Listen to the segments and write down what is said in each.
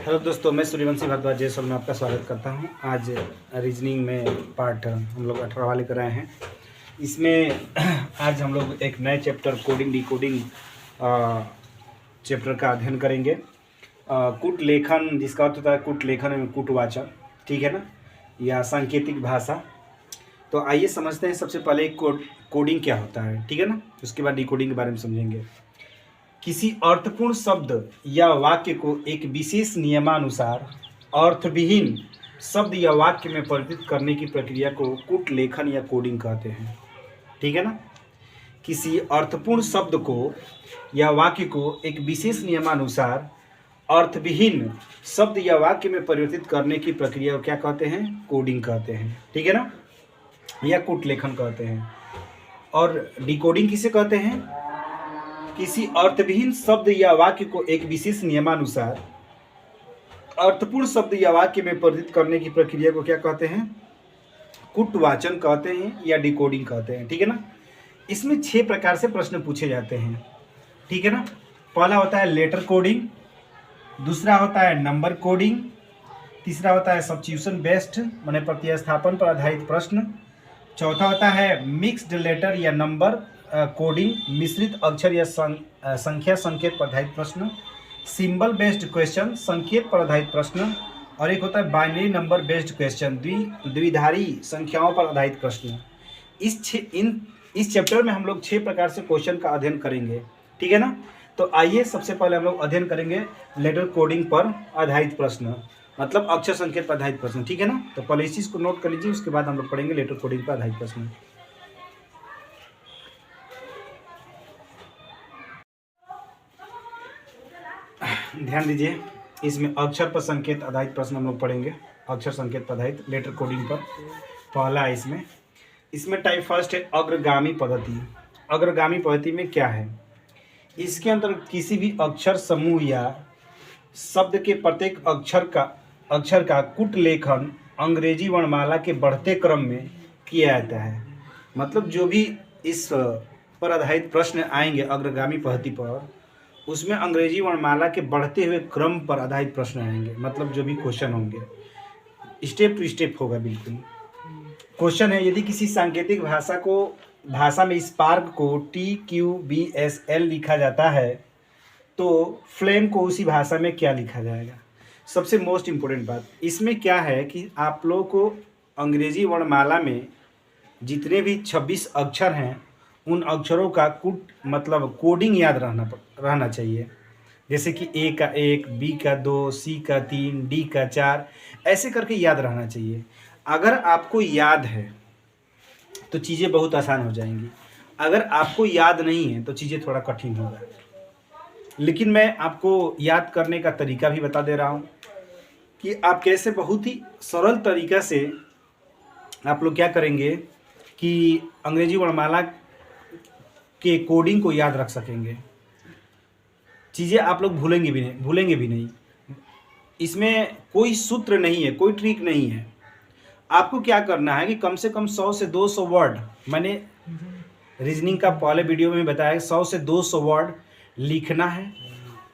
Hello दोस्तों, मैं सूर्यवंशी भारद्वाज जयसवाल में आपका स्वागत करता हूं। आज रीजनिंग में पार्ट हम लोग 18 वाले कर रहे हैं। इसमें आज हम लोग एक नए चैप्टर कोडिंग डिकोडिंग चैप्टर का अध्ययन करेंगे। कूट लेखन, जिसका अर्थ होता है कूट लेखन एवं कूटवाचक, ठीक है ना, या सांकेतिक भाषा। तो आइए समझते हैं सबसे पहले कोडिंग क्या होता है, ठीक है ना। उसके बाद डिकोडिंग के बारे में समझेंगे। किसी अर्थपूर्ण शब्द या वाक्य को एक विशेष नियमानुसार अर्थविहीन शब्द या वाक्य में परिवर्तित करने की प्रक्रिया को कूट लेखन या कोडिंग कहते हैं, ठीक है ना। किसी अर्थपूर्ण शब्द को या वाक्य को एक विशेष नियमानुसार अर्थविहीन शब्द या वाक्य में परिवर्तित करने की प्रक्रिया को क्या कहते हैं? कोडिंग कहते हैं, ठीक है ना, या कूट लेखन कहते हैं। और डिकोडिंग किसे कहते हैं? किसी अर्थविहीन शब्द या वाक्य को एक विशेष नियमानुसार अर्थपूर्ण शब्द या वाक्य में परिवर्तित करने की प्रक्रिया को क्या कहते हैं? कूटवाचन कहते हैं या डिकोडिंग कहते हैं, ठीक है ना। इसमें 6 प्रकार से प्रश्न पूछे जाते हैं, ठीक है ना। पहला होता है लेटर कोडिंग, दूसरा होता है नंबर कोडिंग, तीसरा होता है सब्स्टिट्यूशन बेस्ड माने प्रतिस्थापन पर आधारित प्रश्न, चौथा होता है मिक्स्ड लेटर या नंबर कोडिंग, मिश्रित अक्षर या संख्या संकेत पर आधारित प्रश्न, सिंबल बेस्ड क्वेश्चन, संकेत पर आधारित प्रश्न, और एक होता है बाइनरी नंबर बेस्ड क्वेश्चन, द्विधारी संख्याओं पर आधारित प्रश्न। इस चैप्टर में हम लोग 6 प्रकार से क्वेश्चन का अध्ययन करेंगे, ठीक है ना। तो आइए सबसे पहले हम लोग अध्ययन करेंगे लेटर कोडिंग पर आधारित प्रश्न, मतलब अक्षर संकेत पर आधारित प्रश्न, ठीक है ना। तो पहले इस चीज़ को नोट कर लीजिए, उसके बाद हम लोग पढ़ेंगे लेटर कोडिंग पर आधारित प्रश्न। ध्यान दीजिए, इसमें अक्षर पर संकेत आधारित प्रश्न हम लोग पढ़ेंगे। अक्षर संकेत पर आधारित लेटर कोडिंग पर पहला है इसमें टाइप फर्स्ट है अग्रगामी पद्धति। अग्रगामी पद्धति में क्या है? इसके अंदर किसी भी अक्षर समूह या शब्द के प्रत्येक अक्षर का कूट लेखन अंग्रेजी वर्णमाला के बढ़ते क्रम में किया जाता है। मतलब जो भी इस पर आधारित प्रश्न आएंगे अग्रगामी पद्धति पर, उसमें अंग्रेजी वर्णमाला के बढ़ते हुए क्रम पर आधारित प्रश्न आएंगे। मतलब जो भी क्वेश्चन होंगे स्टेप टू स्टेप होगा बिल्कुल। क्वेश्चन है, यदि किसी सांकेतिक भाषा में स्पार्क को TQBSL लिखा जाता है तो फ्लेम को उसी भाषा में क्या लिखा जाएगा? सबसे मोस्ट इम्पोर्टेंट बात इसमें क्या है कि आप लोगों को अंग्रेजी वर्णमाला में जितने भी 26 अक्षर हैं उन अक्षरों का मतलब कोडिंग याद रहना चाहिए। जैसे कि A का 1, B का 2, C का 3, D का 4, ऐसे करके याद रहना चाहिए। अगर आपको याद है तो चीज़ें बहुत आसान हो जाएंगी, अगर आपको याद नहीं है तो चीज़ें थोड़ा कठिन होगा। लेकिन मैं आपको याद करने का तरीका भी बता दे रहा हूँ कि आप कैसे बहुत ही सरल तरीका से आप लोग क्या करेंगे कि अंग्रेजी वर्णमाला के कोडिंग को याद रख सकेंगे। चीज़ें आप लोग भूलेंगे भी नहीं। इसमें कोई सूत्र नहीं है, कोई ट्रिक नहीं है। आपको क्या करना है कि कम से कम 100 से 200 वर्ड, मैंने रीजनिंग का पहले वीडियो में बताया 100 से 200 वर्ड लिखना है।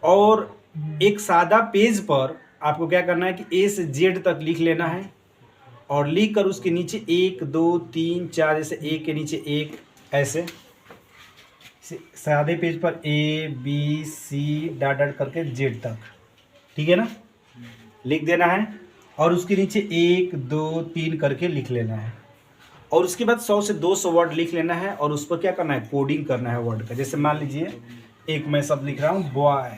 और एक सादा पेज पर आपको क्या करना है कि A से Z तक लिख लेना है, और लिख कर उसके नीचे 1 2 3 4, जैसे A के नीचे 1, ऐसे सादे पेज पर ABC डॉट करके Z तक, ठीक है ना, लिख देना है। और उसके नीचे 1 2 3 करके लिख लेना है। और उसके बाद 100 से 200 वर्ड लिख लेना है, और उस पर क्या करना है? कोडिंग करना है वर्ड का। जैसे मान लीजिए एक मैं शब्द लिख रहा हूँ बॉय।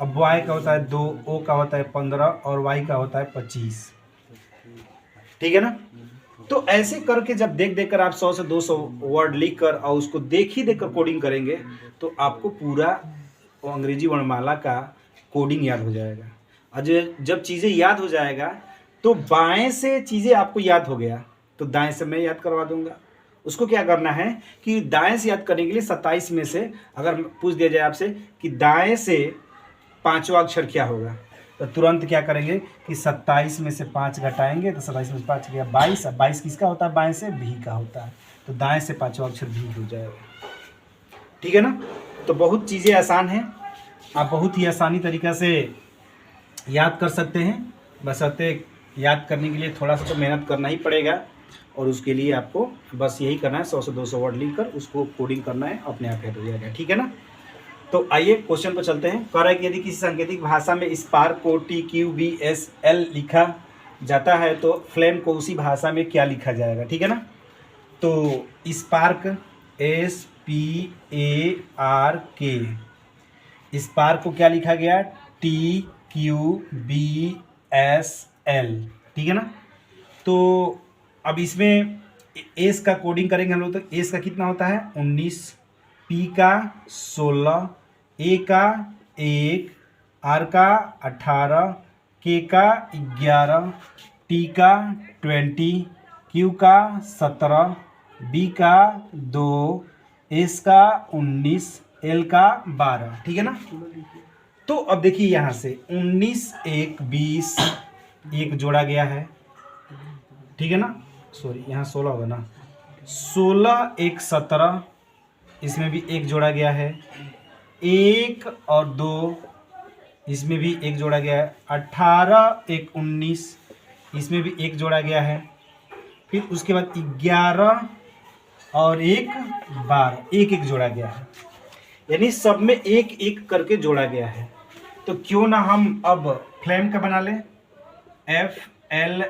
अब बॉय का होता है 2, O का होता है 15 और Y का होता है 25, ठीक है ना। तो ऐसे करके जब देख कर आप 100 से 200 वर्ड लिख कर और उसको देख कर कोडिंग करेंगे तो आपको पूरा अंग्रेजी वर्णमाला का कोडिंग याद हो जाएगा। और जब चीज़ें याद हो जाएगा तो बाएं से चीज़ें आपको याद हो गया तो दाएं से मैं याद करवा दूंगा। उसको क्या करना है कि दाएं से याद करने के लिए 27 में से अगर पूछ दिया जाए आपसे कि दाएं से 5वां अक्षर क्या होगा, तो तुरंत क्या करेंगे कि 27 में से 5 घटाएंगे तो 27 में से 5 गया 22। अब 22 किसका होता है? बाएं से भी का होता है, तो दाएं से 5वां अक्षर भी हो जाएगा, ठीक है ना। तो बहुत चीज़ें आसान हैं, आप बहुत ही आसानी तरीक़ा से याद कर सकते हैं, बशर्ते याद करने के लिए थोड़ा सा तो मेहनत करना ही पड़ेगा, और उसके लिए आपको बस यही करना है, 100 से 200 वर्ड लिखकर उसको कोडिंग करना है, अपने आप याद हो जाएगा। ठीक है ना। तो आइए क्वेश्चन पर चलते हैं। कह रहा है कि यदि किसी सांकेतिक भाषा में स्पार्क को TQBSL लिखा जाता है तो फ्लेम को उसी भाषा में क्या लिखा जाएगा। ठीक है ना। तो स्पार्क SPARK, स्पार्क को क्या लिखा गया, TQBSL। ठीक है ना। तो अब इसमें एस का कोडिंग करेंगे हम लोग, तो एस का कितना होता है 19, पी का 16, ए का 1, आर का 18, के का 11, टी का 20, क्यू का 17, बी का 2, एस का 19, एल का 12। ठीक है ना। तो अब देखिए यहाँ से 19 1 20 एक जोड़ा गया है। ठीक है ना। सॉरी, यहाँ 16 होगा ना, 16 1 17, इसमें भी एक जोड़ा गया है। 1 और 2, इसमें भी एक जोड़ा गया है। 18 1 19, इसमें भी एक जोड़ा गया है। फिर उसके बाद 11 और 1 12, एक एक जोड़ा गया है, यानी सब में एक एक करके जोड़ा गया है। तो क्यों ना हम अब फ्लेम का बना लें, FLAME।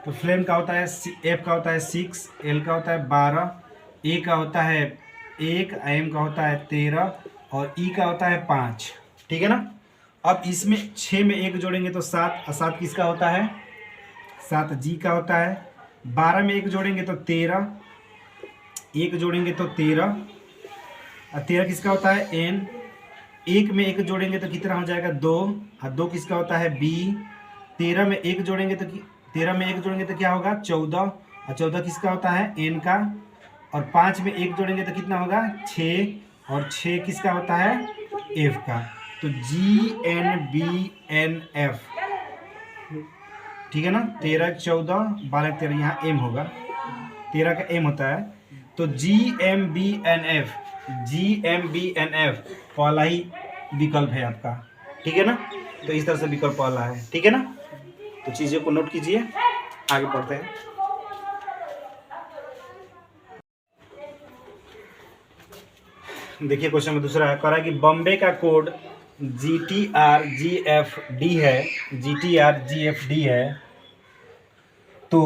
तो फ्लेम का होता है, F का होता है 6, L का होता है 12, A का होता है 1, M का होता है 13 और E का होता है 5। ठीक है ना। अब इसमें 6 में एक जोड़ेंगे तो 7, और 7 किसका होता है, 7 G का होता है। 12 में एक जोड़ेंगे तो 13, एक जोड़ेंगे तो 13, और 13 किसका होता है N। एक में एक जोड़ेंगे तो कितना हो जाएगा 2, और 2 किसका होता है B। 13 में एक जोड़ेंगे तो क्या होगा 14, और 14 किसका होता है N का। और 5 में एक जोड़ेंगे तो कितना होगा 6, और 6 किसका होता है F का। तो GNBNF। ठीक है ना। 13 14 12 13, यहाँ M होगा, 13 का M होता है। तो GMBNF पहला ही विकल्प है आपका। ठीक है ना। तो इस तरह से विकल्प पहला है। ठीक है ना। तो चीज़ों को नोट कीजिए, आगे पढ़ते हैं। देखिए क्वेश्चन में दूसरा है, कह रहा है कि बॉम्बे का कोड GTRGFD है, तो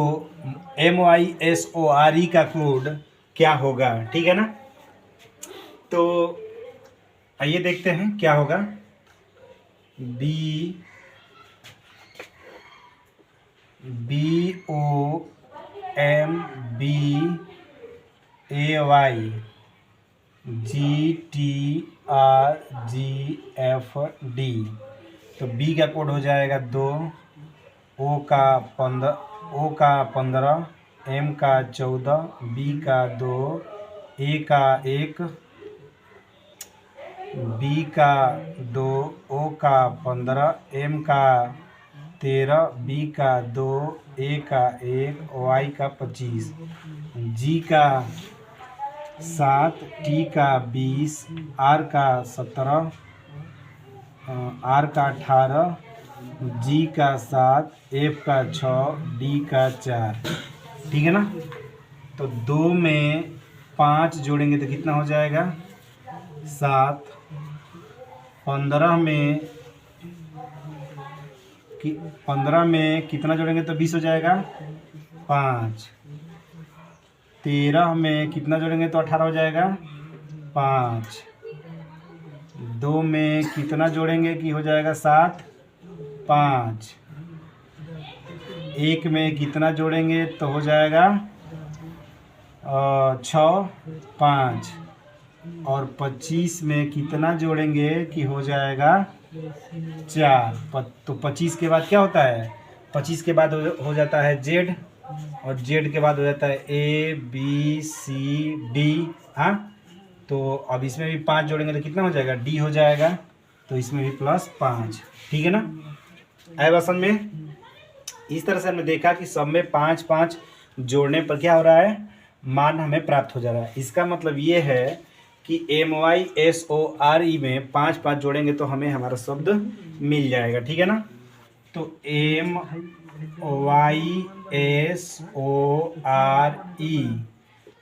MYSORE का कोड क्या होगा। ठीक है ना। तो आइए देखते हैं क्या होगा। BOMBAY GTRGFD। तो B का कोड हो जाएगा 2, O का 15, M का 14, B का 2, A का 1, B का 2, O का 15, M का 13, B का 2, A का 1, Y का 25, G का 7, T का 20, R का 17, R का 18, G का 7, F का 6, D का 4। ठीक है ना। तो 2 में 5 जोड़ेंगे तो कितना हो जाएगा 7, 15 में कितना जोड़ेंगे तो 20 हो जाएगा 5, 13 में कितना जोड़ेंगे तो 18 हो जाएगा 5, 2 में कितना जोड़ेंगे कि हो जाएगा 7, 5, 1 में कितना जोड़ेंगे तो हो जाएगा 6, 5, और 25 में कितना जोड़ेंगे कि हो जाएगा 4। तो 25 के बाद क्या होता है, 25 के बाद हो जाता है Z, और Z के बाद हो जाता है ABCD। हाँ, तो अब इसमें भी 5 जोड़ेंगे तो कितना हो जाएगा D हो जाएगा, तो इसमें भी +5। ठीक है ना। आए बसन में इस तरह से हमने देखा कि सब में 5 5 जोड़ने पर क्या हो रहा है, मान हमें प्राप्त हो जा रहा है। इसका मतलब ये है कि MYSORE में 5 5 जोड़ेंगे तो हमें हमारा शब्द मिल जाएगा, ठीक है ना। तो MYSORE,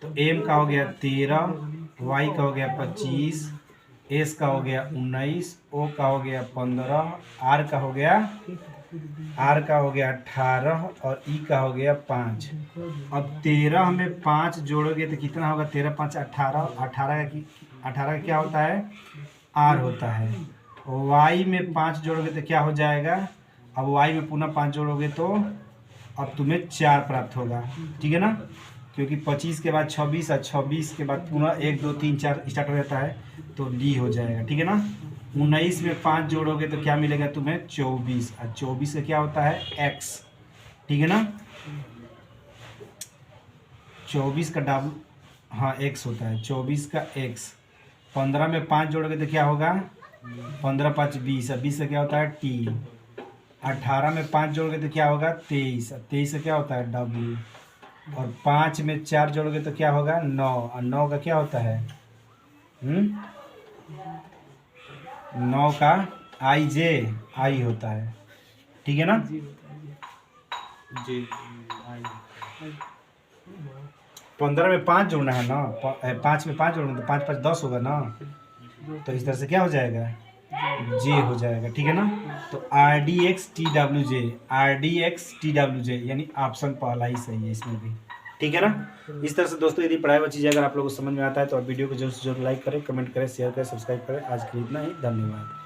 तो M का हो गया 13, Y का हो गया 25, S का हो गया 19, O का हो गया 15, R का हो गया 18 और E का हो गया 5। अब 13 में 5 जोड़ोगे तो कितना होगा? 13 5 18, 18 का क्या होता है? R होता है। Y में 5 जोड़ोगे तो क्या हो जाएगा? अब Y में पुनः 5 जोड़ोगे तो अब तुम्हें 4 प्राप्त होगा, ठीक है ना, क्योंकि 25 के बाद 26 और 26 के बाद पुनः 1 2 3 4 स्टार्ट हो जाता है, तो D हो जाएगा, ठीक है ना। 19 में 5 जोड़ोगे तो क्या मिलेगा तुम्हें? 24, और 24 का क्या होता है? X, ठीक है ना। 24 का W, हाँ X होता है, 24 का X। 15 में 5 जोड़ोगे तो क्या होगा? 15 5 20, और 20 का क्या होता है? T। 18 में 5 जोड़ोगे तो क्या होगा? 23, और 23 का क्या होता है? W। और 5 में 4 जोड़ोगे तो क्या होगा? 9, और 9 का क्या होता है? 9 का I होता है, ठीक है ना जी। 15 में 5 जोड़ना है ना, 5 में 5 जोड़ना, तो 5 5 10 होगा ना, तो इस तरह से क्या हो जाएगा? J हो जाएगा, ठीक है ना। तो RDXTWJ यानी ऑप्शन पहला ही सही है इसमें भी, ठीक है ना। इस तरह से दोस्तों यदि पढ़ाई हुआ चीज़ अगर आप लोगों को समझ में आता है तो आप वीडियो को जरूर लाइक करें, कमेंट करें, शेयर करें, सब्सक्राइब करें। आज के लिए इतना ही, धन्यवाद।